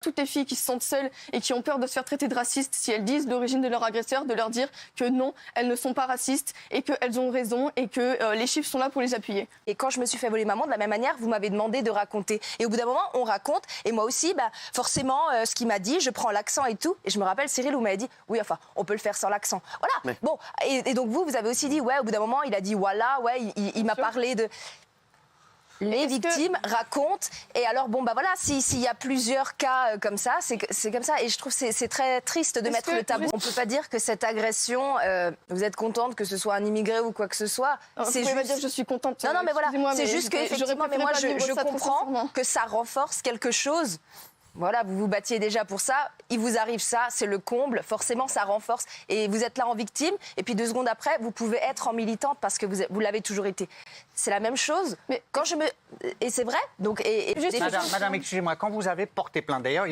toutes les filles qui se sentent seules et qui ont peur de se faire traiter de racistes, si elles disent l'origine de leur agresseur, de leur dire que non, elles ne sont pas racistes et qu'elles ont raison et que les chiffres sont là pour les appuyer. Et quand je me suis fait voler maman, de la même manière, vous m'avez demandé de raconter. Et au bout d'un moment, on raconte. Et moi aussi, forcément, ce qu'il m'a dit, je prends l'accent et tout. Et je me rappelle, Cyril, vous m'avez dit, oui, enfin, on peut le faire sans l'accent. Voilà. Mais... Bon, et donc vous avez aussi dit, ouais, au bout d'un moment, il a dit, voilà, ouais, il m'a parlé de... Les victimes racontent, et alors voilà, s'il y a plusieurs cas comme ça, c'est comme ça, et je trouve que c'est très triste de mettre le tabou. On ne peut pas dire que cette agression, vous êtes contente que ce soit un immigré ou quoi que ce soit. C'est juste... pas dire que je suis contente. Non, mais voilà, c'est juste qu'effectivement, mais moi je comprends que ça renforce quelque chose. Voilà, vous vous battiez déjà pour ça, il vous arrive ça, c'est le comble, forcément ça renforce. Et vous êtes là en victime, et puis 2 secondes après, vous pouvez être en militante parce que vous l'avez toujours été. C'est la même chose, mais quand et c'est vrai. Donc, Madame, excusez-moi, quand vous avez porté plainte, d'ailleurs,